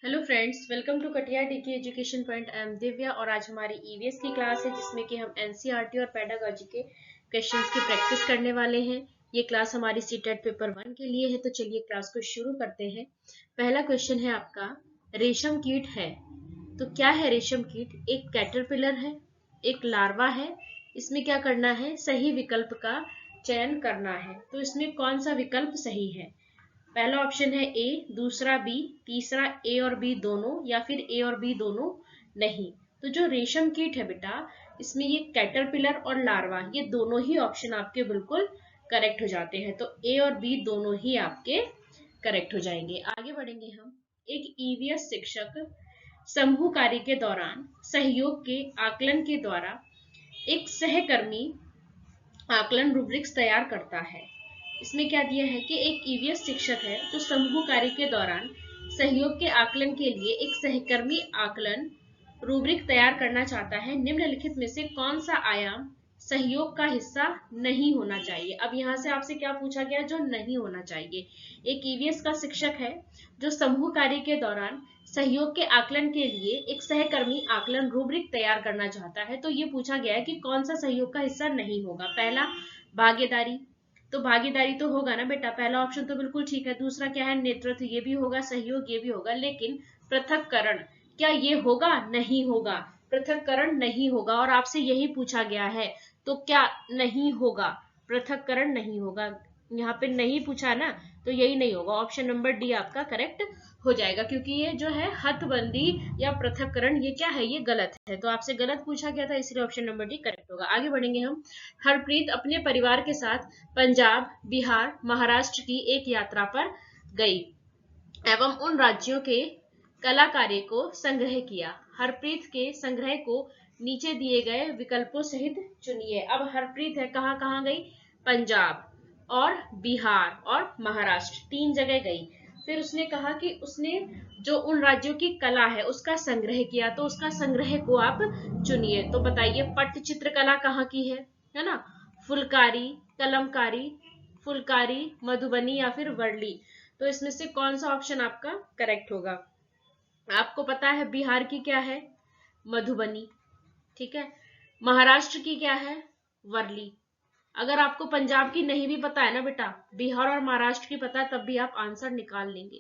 Hello friends, welcome to Katiya DK education point. I am Divya और आज हमारी ईवीएस की क्लास है जिसमें कि हम एनसीईआरटी और पेडागोजी के क्वेश्चंस की प्रैक्टिस करने वाले हैं। ये क्लास हमारी सीटेट पेपर 1 के लिए है, तो चलिए क्लास को शुरू करते हैं। पहला क्वेश्चन है आपका, रेशम कीट है तो क्या है रेशम कीट? एक कैटरपिलर है, एक लार्वा है। इसमें क्या करना है? सही विकल्प का चयन करना है। तो इसमें कौन सा विकल्प सही है? पहला ऑप्शन है ए, दूसरा बी, तीसरा ए और बी दोनों, या फिर ए और बी दोनों नहीं। तो जो रेशम कीट है बेटा, इसमें ये कैटरपिलर और लार्वा, ये दोनों ही ऑप्शन आपके बिल्कुल करेक्ट हो जाते हैं। तो ए और बी दोनों ही आपके करेक्ट हो जाएंगे। आगे बढ़ेंगे हम। एक ईवीएस शिक्षक समूह कार्य के दौरान सहयोग के आकलन के द्वारा एक सहकर्मी आकलन रूब्रिक्स तैयार करता है। इसमें क्या दिया है कि एक ईवीएस शिक्षक है जो समूह कार्य के दौरान सहयोग के आकलन के लिए एक सहकर्मी आकलन रूब्रिक तैयार करना चाहता है। निम्नलिखित में से कौन सा आयाम सहयोग का हिस्सा नहीं होना चाहिए? अब यहाँ से आपसे क्या पूछा गया? जो नहीं होना चाहिए। एक ईवीएस का शिक्षक है जो समूह कार्य के दौरान सहयोग के आकलन के लिए एक सहकर्मी आकलन रूब्रिक तैयार करना चाहता है। तो ये पूछा गया है कि कौन सा सहयोग का हिस्सा नहीं होगा। पहला, भागीदारी। तो भागीदारी तो होगा ना बेटा, पहला ऑप्शन तो बिल्कुल ठीक है। दूसरा क्या है? नेतृत्व, ये भी होगा। सहयोग, ये भी होगा। लेकिन पृथक्करण, क्या ये होगा? नहीं होगा। पृथक्करण नहीं होगा और आपसे यही पूछा गया है, तो क्या नहीं होगा? पृथक्करण नहीं होगा। यहाँ पे नहीं पूछा ना, तो यही नहीं होगा। ऑप्शन नंबर डी आपका करेक्ट हो जाएगा, क्योंकि ये जो है हथबंदी या पृथक्करण, ये क्या है? ये गलत है। तो आपसे गलत पूछा गया था, इसलिए ऑप्शन नंबर डी करेक्ट होगा। आगे बढ़ेंगे हम। हरप्रीत अपने परिवार के साथ पंजाब, बिहार, महाराष्ट्र की एक यात्रा पर गई एवं उन राज्यों के कलाकारों को संग्रह किया। हरप्रीत के संग्रह को नीचे दिए गए विकल्पों सहित चुनिए। अब हरप्रीत है कहाँ कहाँ गई? पंजाब और बिहार और महाराष्ट्र, 3 जगह गई। फिर उसने कहा कि उसने जो उन राज्यों की कला है उसका संग्रह किया, तो उसका संग्रह को आप चुनिए। तो बताइए, पट्टचित्र कला कहाँ की है ना? फुलकारी, कलमकारी, फुलकारी, मधुबनी या फिर वर्ली। तो इसमें से कौन सा ऑप्शन आपका करेक्ट होगा? आपको पता है बिहार की क्या है? मधुबनी। ठीक है। महाराष्ट्र की क्या है? वर्ली। अगर आपको पंजाब की नहीं भी पता है ना बेटा, बिहार और महाराष्ट्र की पता है, तब भी आप आंसर निकाल लेंगे।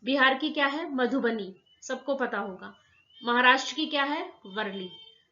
बिहार की क्या है? मधुबनी, सबको पता होगा। महाराष्ट्र की क्या है? वर्ली।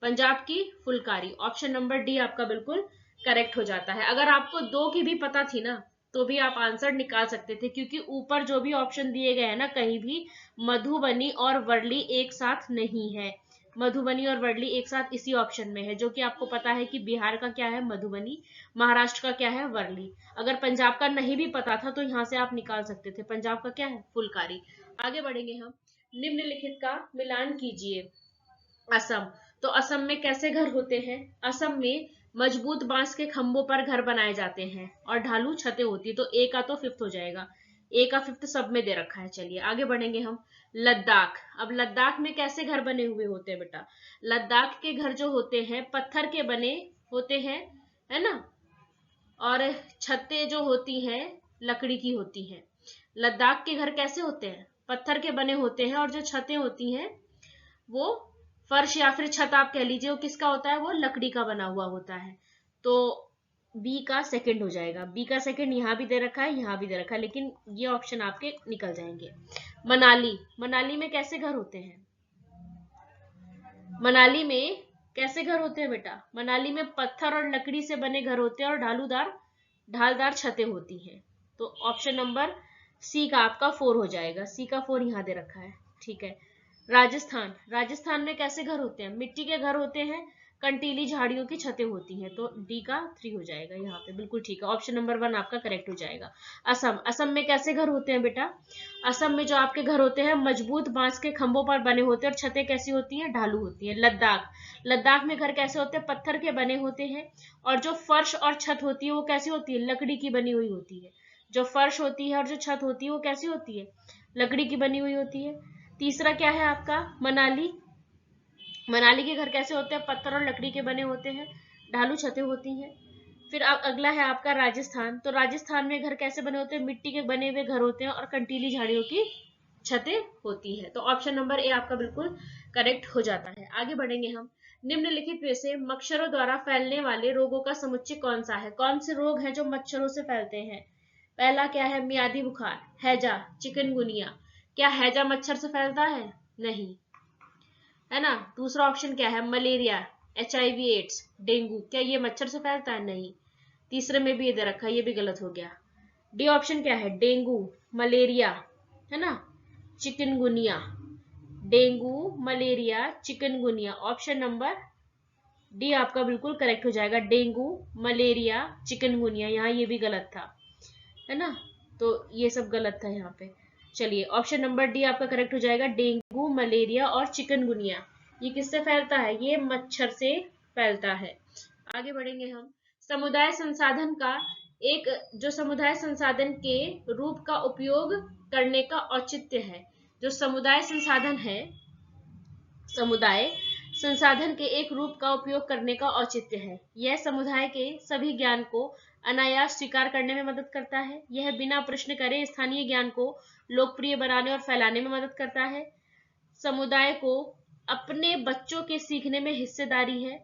पंजाब की फुलकारी। ऑप्शन नंबर डी आपका बिल्कुल करेक्ट हो जाता है। अगर आपको दो की भी पता थी ना, तो भी आप आंसर निकाल सकते थे, क्योंकि ऊपर जो भी ऑप्शन दिए गए हैं ना, कहीं भी मधुबनी और वर्ली एक साथ नहीं है। मधुबनी और वर्ली एक साथ इसी ऑप्शन में है, जो कि आपको पता है कि बिहार का क्या है? मधुबनी। महाराष्ट्र का क्या है? वर्ली। अगर पंजाब का नहीं भी पता था तो यहाँ से आप निकाल सकते थे, पंजाब का क्या है? फुलकारी। आगे बढ़ेंगे हम। निम्नलिखित का मिलान कीजिए। असम। तो असम में कैसे घर होते हैं? असम में मजबूत बांस के खंभों पर घर बनाए जाते हैं और ढालू छतें होती है। तो ए का तो फिफ्थ हो जाएगा। ए का फिफ्थ सब में दे रखा है। चलिए आगे बढ़ेंगे हम। लद्दाख। अब लद्दाख में कैसे घर बने हुए होते हैं बेटा? लद्दाख के घर जो होते हैं पत्थर के बने होते हैं, है ना? और छतें जो होती हैं लकड़ी की होती हैं। लद्दाख के घर कैसे होते हैं? पत्थर के बने होते हैं, और जो छतें होती हैं वो फर्श या फिर छत आप कह लीजिए, वो किसका होता है? वो लकड़ी का बना हुआ होता है। तो बी का सेकंड हो जाएगा। बी का सेकंड यहाँ भी दे रखा है, यहाँ भी दे रखा है, लेकिन ये ऑप्शन आपके निकल जाएंगे। मनाली। मनाली में कैसे घर होते हैं? मनाली में कैसे घर होते हैं बेटा? मनाली में पत्थर और लकड़ी से बने घर होते हैं और ढालदार छतें होती हैं। तो ऑप्शन नंबर सी का आपका 4 हो जाएगा। सी का 4 यहाँ दे रखा है। ठीक है। राजस्थान। राजस्थान में कैसे घर होते हैं? मिट्टी के घर होते हैं, कंटीली झाड़ियों की छतें होती हैं। तो डी का 3 हो जाएगा यहाँ पे। बिल्कुल ठीक है। ऑप्शन नंबर 1 आपका करेक्ट हो जाएगा। असम। असम में कैसे घर होते हैं बेटा? असम में जो आपके घर होते हैं मजबूत बांस के खंभों पर बने होते हैं और छतें कैसी होती हैं? ढालू होती हैं। लद्दाख। लद्दाख में घर कैसे होते हैं? पत्थर के बने होते हैं, और जो फर्श और छत होती है वो कैसी होती है? लकड़ी की बनी हुई होती है। जो फर्श होती है और जो छत होती है वो कैसी होती है? लकड़ी की बनी हुई होती है। तीसरा क्या है आपका? मनाली। मनाली के घर कैसे होते हैं? पत्थर और लकड़ी के बने होते हैं, ढालू छतें होती हैं। फिर अगला है आपका राजस्थान। तो राजस्थान में घर कैसे बने होते हैं? मिट्टी के बने हुए घर होते हैं और कंटीली झाड़ियों की छतें होती है। तो ऑप्शन नंबर ए आपका बिल्कुल करेक्ट हो जाता है। आगे बढ़ेंगे हम। निम्नलिखित में से मच्छरों द्वारा फैलने वाले रोगों का समुच्चय कौन सा है? कौन से रोग हैं जो मच्छरों से फैलते हैं? पहला क्या है? मियादी बुखार, हैजा, चिकनगुनिया। क्या हैजा मच्छर से फैलता है? नहीं, है ना। दूसरा ऑप्शन क्या है? Malaria, HIV AIDS, dengue. क्या ये मच्छर से फैलता है? नहीं। तीसरे में भी ये दे रखा है, ये भी गलत हो गया। डी ऑप्शन क्या है? डेंगू, मलेरिया, है ना, chikungunya. Dengue, malaria, chikungunya. Option number D आपका बिल्कुल करेक्ट हो जाएगा। Dengue, malaria, chikungunya. यहाँ ये भी गलत था, है ना। तो ये सब गलत था यहाँ पे। चलिए, ऑप्शन नंबर डी आपका करेक्ट हो जाएगा। डेंगू, मलेरिया और चिकनगुनिया ये किससे फैलता है? ये मच्छर से फैलता है। आगे बढ़ेंगे हम। समुदाय संसाधन का एक जो समुदाय संसाधन के रूप का उपयोग करने का औचित्य है। जो समुदाय संसाधन है, समुदाय संसाधन के एक रूप का उपयोग करने का औचित्य है। यह समुदाय के सभी ज्ञान को अनायास स्वीकार करने में मदद करता है। यह बिना प्रश्न करे स्थानीय ज्ञान को लोकप्रिय बनाने और फैलाने में मदद करता है। समुदाय को अपने बच्चों के सीखने में हिस्सेदारी है।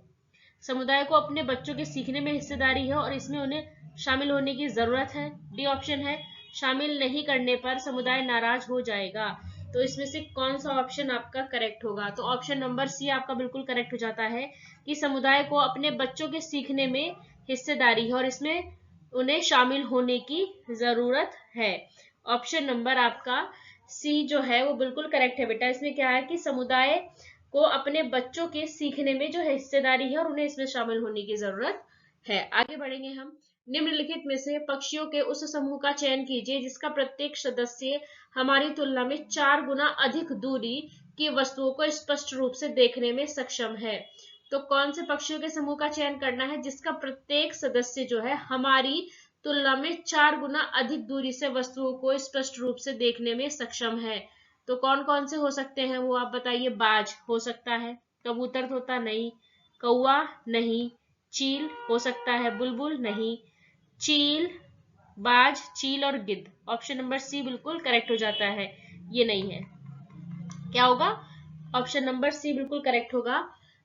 समुदाय को अपने बच्चों के सीखने में हिस्सेदारी है और इसमें उन्हें शामिल होने की जरूरत है। डी ऑप्शन है, शामिल नहीं करने पर समुदाय नाराज हो जाएगा। तो इसमें से कौन सा ऑप्शन आपका करेक्ट होगा? तो ऑप्शन नंबर सी आपका बिल्कुल करेक्ट हो जाता है कि समुदाय को अपने बच्चों के सीखने में हिस्सेदारी है और इसमें उन्हें शामिल होने की जरूरत है। ऑप्शन नंबर आपका सी जो है वो बिल्कुल करेक्ट है बेटा। इसमें क्या है कि समुदाय को अपने बच्चों के सीखने में जो है हिस्सेदारी है और उन्हें इसमें शामिल होने की जरूरत है। आगे बढ़ेंगे हम। निम्नलिखित में से पक्षियों के उस समूह का चयन कीजिए जिसका प्रत्येक सदस्य हमारी तुलना में 4 गुना अधिक दूरी की वस्तुओं को स्पष्ट रूप से देखने में सक्षम है। तो कौन से पक्षियों के समूह का चयन करना है जिसका प्रत्येक सदस्य जो है हमारी तुलना में 4 गुना अधिक दूरी से वस्तुओं को स्पष्ट रूप से देखने में सक्षम है? तो कौन कौन से हो सकते हैं वो आप बताइए। बाज हो सकता है, कबूतर तोता नहीं, कौवा नहीं, चील हो सकता है, बुलबुल नहीं। चील, बाज, चील और गिद्ध। ऑप्शन नंबर सी बिल्कुल करेक्ट हो जाता है। ये नहीं है, क्या होगा? ऑप्शन नंबर सी बिल्कुल करेक्ट होगा।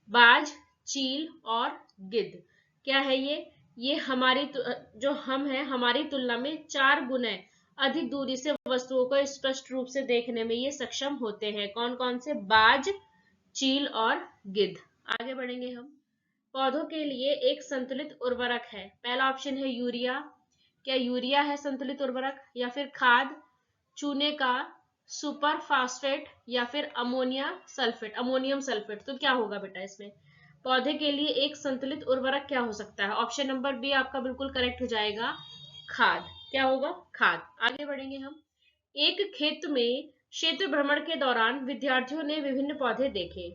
बाज, चील और गिद्ध। क्या है ये हमारी जो हम है हमारी तुलना में 4 गुना अधिक दूरी से वस्तुओं को स्पष्ट रूप से देखने में ये सक्षम होते हैं। कौन कौन से? बाज, चील और गिद्ध। आगे बढ़ेंगे हम। पौधों के लिए एक संतुलित उर्वरक है। पहला ऑप्शन है यूरिया। क्या यूरिया है संतुलित उर्वरक? या फिर खाद, चूने का सुपर फास्फेट, या फिर अमोनिया सल्फेट, अमोनियम सल्फेट। तो क्या होगा बेटा इसमें? पौधे के लिए एक संतुलित उर्वरक क्या हो सकता है? ऑप्शन नंबर बी आपका बिल्कुल करेक्ट हो जाएगा। खाद। क्या होगा? खाद। आगे बढ़ेंगे हम। एक खेत में क्षेत्र भ्रमण के दौरान विद्यार्थियों ने विभिन्न पौधे देखे।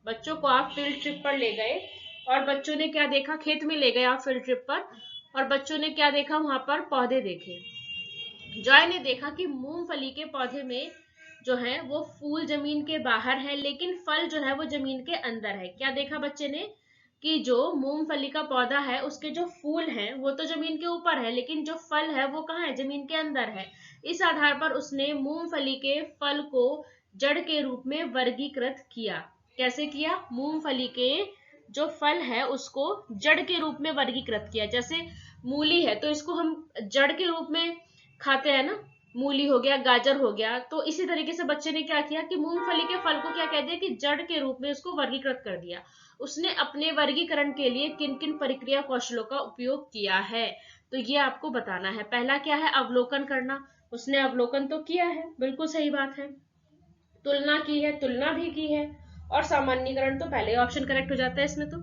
बच्चों को आप फील्ड ट्रिप पर ले गए और बच्चों ने क्या देखा? खेत में ले गए आप फील्ड ट्रिप पर और बच्चों ने क्या देखा? वहां पर पौधे देखे। जॉय ने देखा कि मूंगफली के पौधे में जो है वो फूल जमीन के बाहर है लेकिन फल जो है वो जमीन के अंदर है। क्या देखा बच्चे ने? कि जो मूंगफली का पौधा है उसके जो फूल हैं वो तो जमीन के ऊपर है लेकिन जो फल है वो कहाँ है? जमीन के अंदर है। इस आधार पर उसने मूंगफली के फल को जड़ के रूप में वर्गीकृत किया। कैसे किया? मूंगफली के जो फल है उसको जड़ के रूप में वर्गीकृत किया। जैसे मूली है तो इसको हम जड़ के रूप में खाते हैं ना, मूली हो गया, गाजर हो गया। तो इसी तरीके से बच्चे ने क्या किया कि मूंगफली के फल को क्या कह दिया कि जड़ के रूप में उसको वर्गीकृत कर दिया। उसने अपने वर्गीकरण के लिए किन किन प्रक्रिया कौशलों का उपयोग किया है? तो ये आपको बताना है। पहला क्या है? अवलोकन करना। उसने अवलोकन तो किया है, बिल्कुल सही बात है। तुलना की है, तुलना भी की है। और सामान्यीकरण तो पहले ऑप्शन करेक्ट हो जाता है इसमें। तो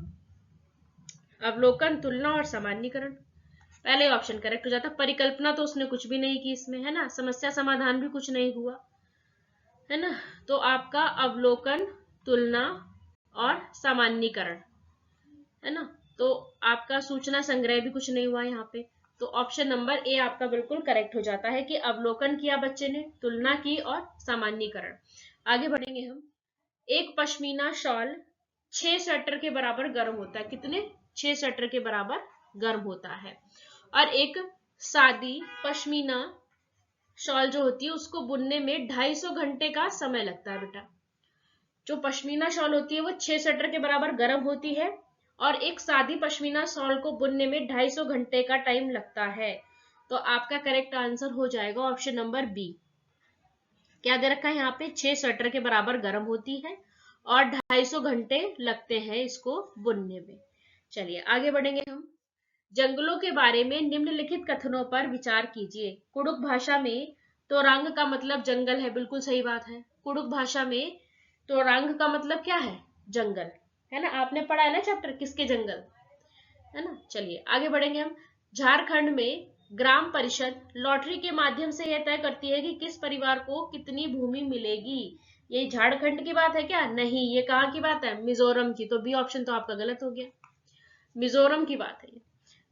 अवलोकन, तुलना और सामान्यीकरण पहले ऑप्शन करेक्ट हो जाता। परिकल्पना तो उसने कुछ भी नहीं की इसमें, है ना। समस्या समाधान भी कुछ नहीं हुआ, है ना। तो आपका अवलोकन, तुलना और सामान्यीकरण, है ना। तो आपका सूचना संग्रह भी कुछ नहीं हुआ यहाँ पे। तो ऑप्शन नंबर ए आपका बिल्कुल करेक्ट हो जाता है कि अवलोकन किया बच्चे ने, तुलना की और सामान्यीकरण। आगे बढ़ेंगे हम। एक पश्मीना शॉल 6 स्वेटर के बराबर गर्म होता है। कितने? 6 स्वेटर के बराबर गर्म होता है। और एक सादी पश्मीना शॉल जो होती है उसको बुनने में 250 घंटे का समय लगता है बेटा। जो पश्मीना शॉल होती है वो 6 स्वेटर के बराबर गर्म होती है और एक सादी पश्मीना शॉल को बुनने में 250 घंटे का टाइम लगता है। तो आपका करेक्ट आंसर हो जाएगा ऑप्शन नंबर बी। क्या दे रखा है यहाँ पे, 6 स्वेटर के बराबर गर्म होती है और 250 घंटे लगते हैं इसको बुनने में। चलिए आगे बढ़ेंगे हम। जंगलों के बारे में निम्नलिखित कथनों पर विचार कीजिए। कुडुख भाषा में तोरांग का मतलब जंगल है, बिल्कुल सही बात है। कुडुख भाषा में तोरांग का मतलब क्या है, जंगल, है ना। आपने पढ़ा है ना चैप्टर किसके जंगल, है ना। चलिए आगे बढ़ेंगे हम। झारखंड में ग्राम परिषद लॉटरी के माध्यम से यह तय करती है कि किस परिवार को कितनी भूमि मिलेगी। ये झारखंड की बात है क्या, नहीं, ये कहाँ की बात है, मिजोरम की। तो बी ऑप्शन तो आपका गलत हो गया, मिजोरम की बात है।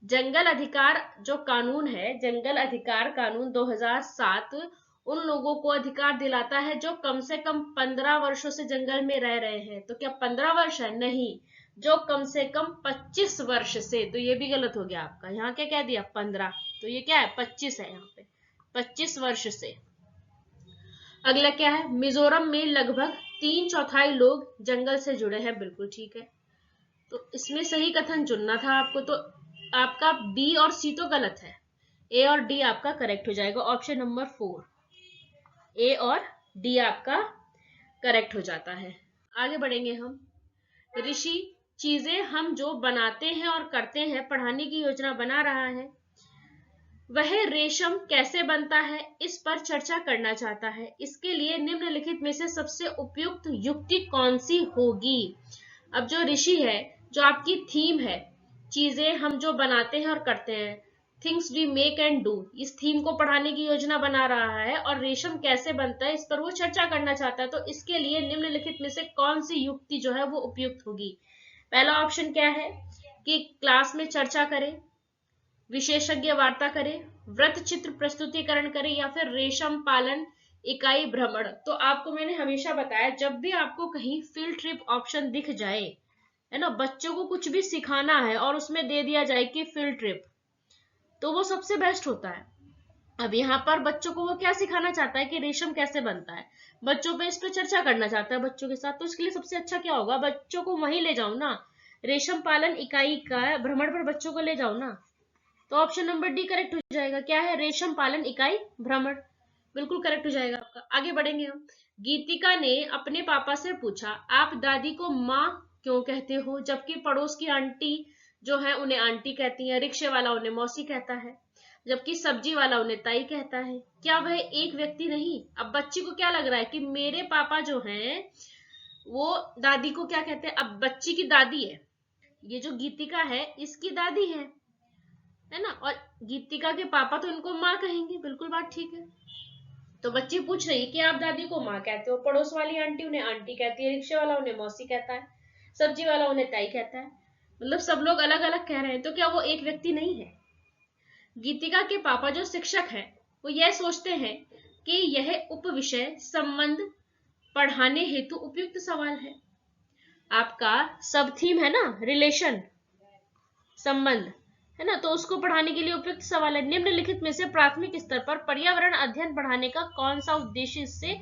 जंगल अधिकार जो कानून है, जंगल अधिकार कानून 2007 उन लोगों को अधिकार दिलाता है जो कम से कम 15 वर्षों से जंगल में रह रहे हैं। तो क्या 15 वर्ष है, नहीं, जो कम से कम 25 वर्ष से। तो ये भी गलत हो गया आपका, यहाँ क्या कह दिया 15, तो ये क्या है 25 है, यहाँ पे 25 वर्ष से। अगला क्या है, मिजोरम में लगभग 3/4 लोग जंगल से जुड़े हैं, बिल्कुल ठीक है। तो इसमें सही कथन चुनना था आपको, तो आपका बी और सी तो गलत है, ए और डी आपका करेक्ट हो जाएगा। ऑप्शन नंबर 4 ए और डी आपका करेक्ट हो जाता है। आगे बढ़ेंगे हम। ऋषि चीजें हम जो बनाते हैं और करते हैं पढ़ाने की योजना बना रहा है। वह रेशम कैसे बनता है इस पर चर्चा करना चाहता है। इसके लिए निम्नलिखित में से सबसे उपयुक्त युक्ति कौन सी होगी। अब जो ऋषि है, जो आपकी थीम है, चीजें हम जो बनाते हैं और करते हैं, things we make and do, इस थीम को पढ़ाने की योजना बना रहा है और रेशम कैसे बनता है इस पर वो चर्चा करना चाहता है। तो इसके लिए निम्नलिखित में से कौन सी युक्ति जो है वो उपयुक्त होगी। पहला ऑप्शन क्या है कि क्लास में चर्चा करें, विशेषज्ञ वार्ता करें, व्रत चित्र प्रस्तुतिकरण करें, या फिर रेशम पालन इकाई भ्रमण। तो आपको मैंने हमेशा बताया, जब भी आपको कहीं फील्ड ट्रिप ऑप्शन दिख जाए, है ना, बच्चों को कुछ भी सिखाना है और उसमें दे दिया जाए कि फील्ड ट्रिप, तो वो सबसे बेस्ट होता है। अब यहाँ पर बच्चों को वो क्या सिखाना चाहता है कि रेशम कैसे बनता है, बच्चों पे इस पे चर्चा करना चाहता है बच्चों के साथ। तो इसके लिए सबसे अच्छा क्या होगा, बच्चों को वहीं ले जाओ ना, रेशम पालन इकाई का भ्रमण पर बच्चों को ले जाओ ना। तो ऑप्शन नंबर डी करेक्ट हो जाएगा। क्या है, रेशम पालन इकाई भ्रमण, बिल्कुल करेक्ट हो जाएगा आपका। आगे बढ़ेंगे हम। गीतिका ने अपने पापा से पूछा, आप दादी को माँ क्यों कहते हो, जबकि पड़ोस की आंटी जो है उन्हें आंटी कहती है, रिक्शे वाला उन्हें मौसी कहता है, जबकि सब्जी वाला उन्हें ताई कहता है। क्या वह एक व्यक्ति नहीं। अब बच्ची को क्या लग रहा है कि मेरे पापा जो हैं वो दादी को क्या कहते हैं। अब बच्ची की दादी है, ये जो गीतिका है इसकी दादी है ना, और गीतिका के पापा तो इनको माँ कहेंगे, बिल्कुल बात ठीक है। तो बच्ची पूछ रही कि आप दादी को माँ कहते हो, पड़ोस वाली आंटी उन्हें आंटी कहती है, रिक्शे वाला उन्हें मौसी कहता है, सब्जी वाला उन्हें ताई कहता है, मतलब सब लोग अलग अलग कह रहे हैं। तो क्या वो एक व्यक्ति नहीं है। गीतिका के पापा जो शिक्षक हैं वो यह सोचते हैं कि यह उपविषय संबंध पढ़ाने हेतु उपयुक्त सवाल है। आपका सब थीम है ना, रिलेशन, संबंध, है ना, तो उसको पढ़ाने के लिए उपयुक्त सवाल है। निम्नलिखित में से प्राथमिक स्तर पर पर्यावरण अध्ययन पढ़ाने का कौन सा उद्देश्य इससे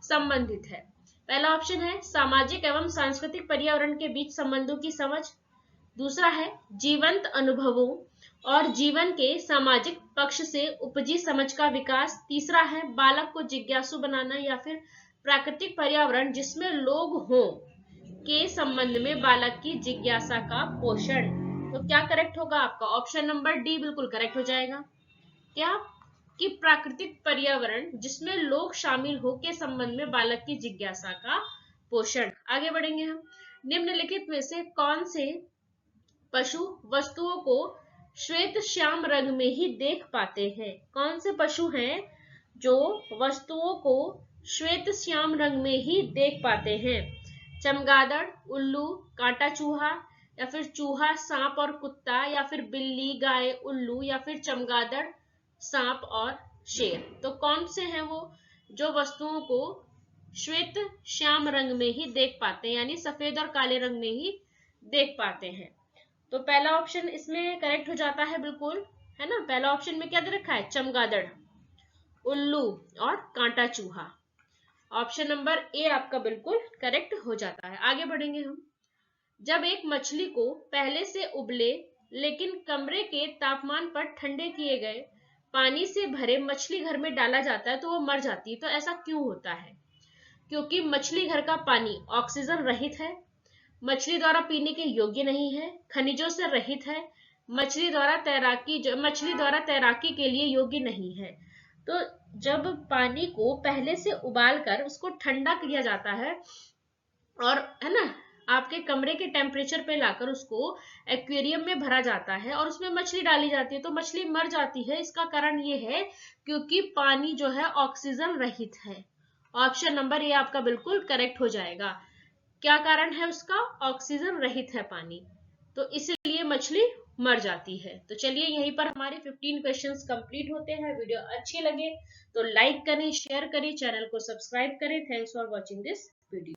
संबंधित है। पहला ऑप्शन है सामाजिक एवं सांस्कृतिक पर्यावरण के बीच संबंधों की समझ। दूसरा है जीवंत अनुभवों और जीवन के सामाजिक पक्ष से उपजी समझ का विकास। तीसरा है बालक को जिज्ञासु बनाना, या फिर प्राकृतिक पर्यावरण जिसमें लोग हों के संबंध में बालक की जिज्ञासा का पोषण। तो क्या करेक्ट होगा आपका, ऑप्शन नंबर डी बिल्कुल करेक्ट हो जाएगा। क्या कि प्राकृतिक पर्यावरण जिसमें लोग शामिल हो के संबंध में बालक की जिज्ञासा का पोषण। आगे बढ़ेंगे हम। निम्नलिखित में से कौन से पशु वस्तुओं को श्वेत श्याम रंग में ही देख पाते हैं। कौन से पशु हैं जो वस्तुओं को श्वेत श्याम रंग में ही देख पाते हैं। चमगादड़, उल्लू, कांटा चूहा, या फिर चूहा, सांप और कुत्ता, या फिर बिल्ली, गाय, उल्लू, या फिर चमगादड़, सांप और शेर। तो कौन से हैं वो जो वस्तुओं को श्वेत श्याम रंग में ही देख पाते हैं, यानी सफेद और काले रंग में ही देख पाते हैं। तो पहला ऑप्शन इसमें करेक्ट हो जाता है बिल्कुल, है ना। पहला ऑप्शन में क्या दे रखा है, चमगादड़, उल्लू और कांटा चूहा। ऑप्शन नंबर ए आपका बिल्कुल करेक्ट हो जाता है। आगे बढ़ेंगे हम। जब एक मछली को पहले से उबले लेकिन कमरे के तापमान पर ठंडे किए गए पानी से भरे मछली घर में डाला जाता है तो वो मर जाती है। तो ऐसा क्यों होता है? क्योंकि मछली घर का पानी ऑक्सीजन रहित है, मछली द्वारा पीने के योग्य नहीं है, खनिजों से रहित है, मछली द्वारा तैराकी के लिए योग्य नहीं है। तो जब पानी को पहले से उबाल कर उसको ठंडा किया जाता है और है ना, आपके कमरे के टेम्परेचर पे लाकर उसको एक्वेरियम में भरा जाता है और उसमें मछली डाली जाती है तो मछली मर जाती है। इसका कारण ये है क्योंकि पानी जो है ऑक्सीजन रहित है। ऑप्शन नंबर ए आपका बिल्कुल करेक्ट हो जाएगा। क्या कारण है उसका? ऑक्सीजन रहित है पानी, तो इसलिए मछली मर जाती है। तो चलिए यहीं पर हमारे 15 क्वेश्चंस कंप्लीट होते हैं। वीडियो अच्छी लगे तो लाइक करें, शेयर करें, चैनल को सब्सक्राइब करें। Thanks for watching this video.